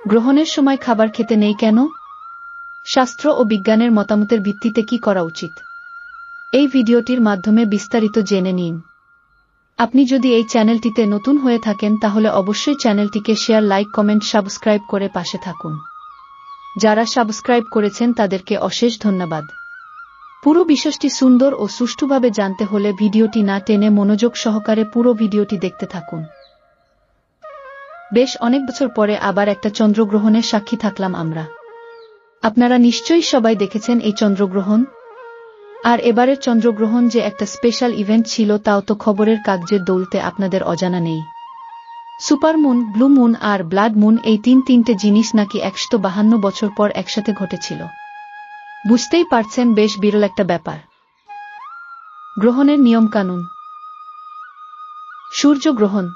গ্রহণের সময় খাবার খেতে নেই কেন? শাস্ত্র ও বিজ্ঞানের মতামতের ভিত্তিতে কি করা উচিত? এই ভিডিওটির মাধ্যমে বিস্তারিত জেনে নিন। আপনি যদি এই চ্যানেলটিতে নতুন হয়ে থাকেন তাহলে অবশ্যই চ্যানেলটিকে শেয়ার, লাইক, কমেন্ট, সাবস্ক্রাইব করে পাশে থাকুন। যারা সাবস্ক্রাইব করেছেন তাদেরকে অশেষ ধন্যবাদ। পুরো বিষয়টি সুন্দর ও সুষ্ঠুভাবে জানতে হলে ভিডিওটি না টেনে মনোযোগ সহকারে পুরো ভিডিওটি দেখতে থাকুন। বেশ অনেক বছর পরে আবার একটা চন্দ্রগ্রহণের সাক্ষী থাকলাম আমরা। আপনারা নিশ্চয়ই সবাই দেখেছেন এই চন্দ্রগ্রহণ। আর এবারের চন্দ্রগ্রহণ যে একটা স্পেশাল ইভেন্ট ছিল তাও তো খবরের কাগজের দৌলতে আপনাদের অজানা নেই। সুপারমুন, ব্লু মুন আর ব্লাড মুন, এই তিনটে জিনিস নাকি 152 বছর পর একসাথে ঘটেছিল। বুঝতেই পারছেন, বেশ বিরল একটা ব্যাপার। গ্রহণের নিয়মকানুন। সূর্যগ্রহণ।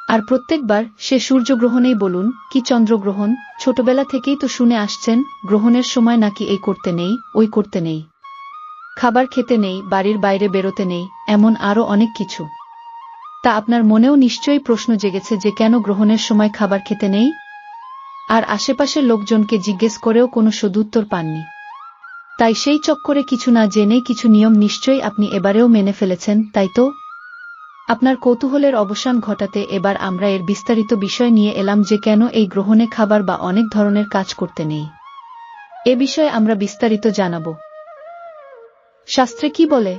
আর প্রত্যেকবার সে সূর্যগ্রহণেই বলুন কি চন্দ্রগ্রহণ, ছোটবেলা থেকেই তো শুনে আসছেন গ্রহণের সময় নাকি এই করতে নেই, ওই করতে নেই, খাবার খেতে নেই, বাড়ির বাইরে বেরোতে নেই, এমন আরও অনেক কিছু। তা আপনার মনেও নিশ্চয়ই প্রশ্ন জেগেছে যে কেন গ্রহণের সময় খাবার খেতে নেই? আর আশেপাশের লোকজনকে জিজ্ঞেস করেও কোনো সদুত্তর পাননি। তাই সেই চক্করে কিছু না জেনেই কিছু নিয়ম নিশ্চয়ই আপনি এবারেও মেনে ফেলেছেন, তাই তো? আপনার কৌতূহলের অবসান ঘটাতে এবার আমরা এর বিস্তারিত বিষয় নিয়ে এলাম যে কেন এই গ্রহণে খাবার বা অনেক ধরনের কাজ করতে নেই। এ বিষয়ে আমরা বিস্তারিত জানাব। শাস্ত্রে কি বলে?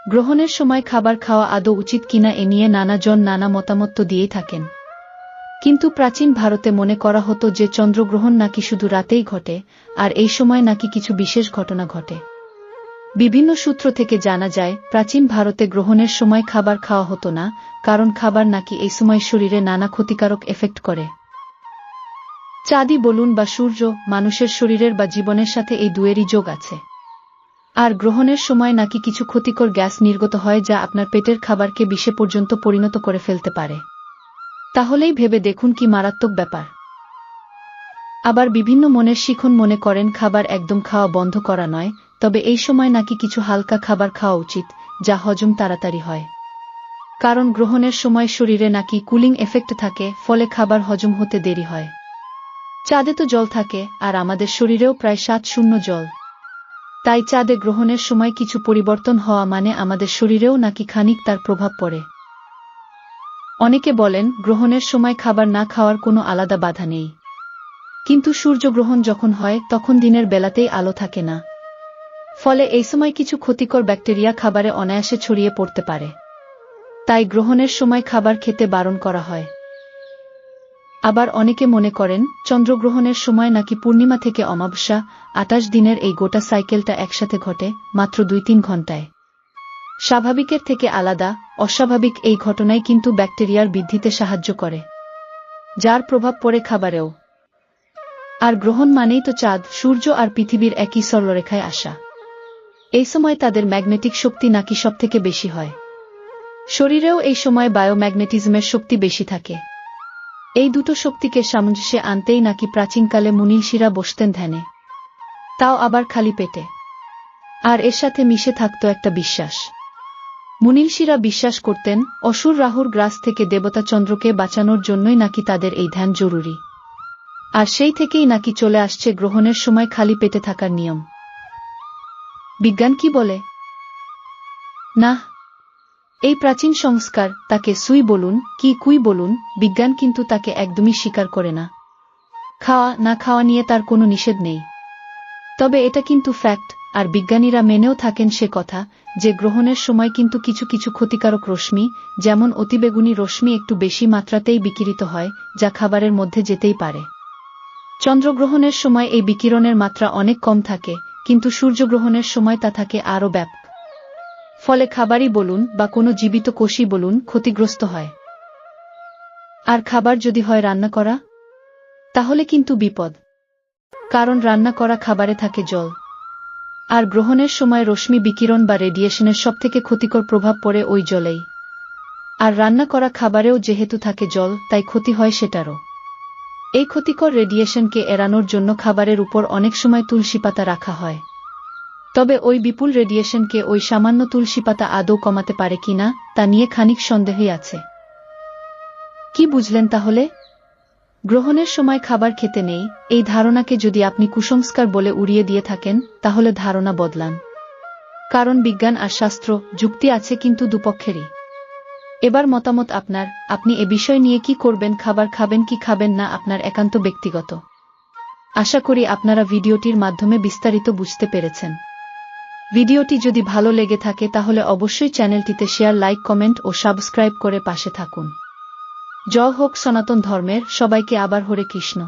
গ্রহণের সময় খাবার খাওয়া আদৌ উচিত কিনা এ নিয়ে নানা জন নানা মতামত তো দিয়েই থাকেন। কিন্তু প্রাচীন ভারতে মনে করা হতো যে চন্দ্রগ্রহণ নাকি শুধু রাতেই ঘটে, আর এই সময় নাকি কিছু বিশেষ ঘটনা ঘটে। বিভিন্ন সূত্র থেকে জানা যায় প্রাচীন ভারতে গ্রহণের সময় খাবার খাওয়া হতো না, কারণ খাবার নাকি এই সময় শরীরে নানা ক্ষতিকারক এফেক্ট করে। চাঁদই বলুন বা সূর্য, মানুষের শরীরের বা জীবনের সাথে এই দুয়েরই যোগ আছে। আর গ্রহণের সময় নাকি কিছু ক্ষতিকর গ্যাস নির্গত হয় যা আপনার পেটের খাবারকে বিষে পর্যন্ত পরিণত করে ফেলতে পারে। তাহলেই ভেবে দেখুন কি মারাত্মক ব্যাপার। আবার বিভিন্ন মনের শিখন মনে করেন খাবার একদম খাওয়া বন্ধ করা নয়, তবে এই সময় নাকি কিছু হালকা খাবার খাওয়া উচিত, যা হজম তাড়াতাড়ি হয়। কারণ গ্রহণের সময় শরীরে নাকি কুলিং এফেক্ট থাকে, ফলে খাবার হজম হতে দেরি হয়। চাঁদে তো জল থাকে, আর আমাদের শরীরেও প্রায় 7-0 জল। তাই চাঁদে গ্রহণের সময় কিছু পরিবর্তন হওয়া মানে আমাদের শরীরেও নাকি খানিক তার প্রভাব পড়ে। অনেকে বলেন গ্রহণের সময় খাবার না খাওয়ার কোনো আলাদা বাধা নেই। কিন্তু সূর্যগ্রহণ যখন হয় তখন দিনের বেলাতেই আলো থাকে না। ফলে এই সময় কিছু ক্ষতিকর ব্যাকটেরিয়া খাবারে অনায়াসে ছড়িয়ে পড়তে পারে। তাই গ্রহণের সময় খাবার খেতে বারণ করা হয়। আবার অনেকে মনে করেন চন্দ্রগ্রহণের সময় নাকি পূর্ণিমা থেকে অমাবস্যা 28 দিনের এই গোটা সাইকেলটা একসাথে ঘটে মাত্র 2-3 ঘণ্টায়। স্বাভাবিকের থেকে আলাদা, অস্বাভাবিক এই ঘটনাই কিন্তু ব্যাকটেরিয়ার বৃদ্ধিতে সাহায্য করে, যার প্রভাব পড়ে খাবারেও। আর গ্রহণ মানেই তো চাঁদ, সূর্য আর পৃথিবীর একই সরলরেখায় আসা। এই সময় তাদের ম্যাগনেটিক শক্তি নাকি সবথেকে বেশি হয়। শরীরেও এই সময় বায়োম্যাগনেটিজমের শক্তি বেশি থাকে। এই দুটো শক্তিকে সামঞ্জস্যে আনতেই নাকি প্রাচীনকালে মুনিঋষিরা বসতেন ধ্যানে, তাও আবার খালি পেটে। আর এর সাথে মিশে থাকত একটা বিশ্বাস। মুনিঋষিরা বিশ্বাস করতেন অসুর রাহুর গ্রাস থেকে দেবতা চন্দ্রকে বাঁচানোর জন্যই নাকি তাদের এই ধ্যান জরুরি। আর সেই থেকেই নাকি চলে আসছে গ্রহণের সময় খালি পেটে থাকার নিয়ম। বিজ্ঞান কি বলে? না, এই প্রাচীন সংস্কার, তাকে সুই বলুন কি কুই বলুন, বিজ্ঞান কিন্তু তাকে একদমই স্বীকার করে না। খাওয়া না খাওয়া নিয়ে তার কোনো নিষেধ নেই। তবে এটা কিন্তু ফ্যাক্ট, আর বিজ্ঞানীরা মেনেও থাকেন সে কথা, যে গ্রহণের সময় কিন্তু কিছু কিছু ক্ষতিকারক রশ্মি, যেমন অতিবেগুনি রশ্মি একটু বেশি মাত্রাতেই বিকিরিত হয়, যা খাবারের মধ্যে যেতেই পারে। চন্দ্রগ্রহণের সময় এই বিকিরণের মাত্রা অনেক কম থাকে, কিন্তু সূর্যগ্রহণের সময় তা থাকে আরও ব্যাপক। ফলে খাবারই বলুন বা কোনো জীবিত কোষই বলুন ক্ষতিগ্রস্ত হয়। আর খাবার যদি হয় রান্না করা, তাহলে কিন্তু বিপদ। কারণ রান্না করা খাবারে থাকে জল। আর গ্রহণের সময় রশ্মি বিকিরণ বা রেডিয়েশনের সবথেকে ক্ষতিকর প্রভাব পড়ে ওই জলেই। আর রান্না করা খাবারেও যেহেতু থাকে জল, তাই ক্ষতি হয় সেটারও। এই ক্ষতিকর রেডিয়েশনকে এড়ানোর জন্য খাবারের উপর অনেক সময় তুলসী পাতা রাখা হয়। তবে ওই বিপুল রেডিয়েশনকে ওই সামান্য তুলসী পাতা আদৌ কমাতে পারে কিনা তা নিয়ে খানিক সন্দেহই আছে। কি বুঝলেন তাহলে? গ্রহণের সময় খাবার খেতে নেই, এই ধারণাকে যদি আপনি কুসংস্কার বলে উড়িয়ে দিয়ে থাকেন, তাহলে ধারণা বদলান। কারণ বিজ্ঞান আর শাস্ত্র, যুক্তি আছে কিন্তু দুপক্ষেরই। এবার মতামত আপনার, আপনি এ বিষয় নিয়ে কি করবেন, খাবার খাবেন কি খাবেন না আপনার একান্ত ব্যক্তিগত। আশা করি আপনারা ভিডিওটির মাধ্যমে বিস্তারিত বুঝতে পেরেছেন। ভিডিওটি যদি ভালো লেগে থাকে তাহলে অবশ্যই চ্যানেলটিতে শেয়ার, লাইক, কমেন্ট ও সাবস্ক্রাইব করে পাশে থাকুন। জয় হোক সনাতন ধর্মের, সবাইকে আবার হরে কৃষ্ণ।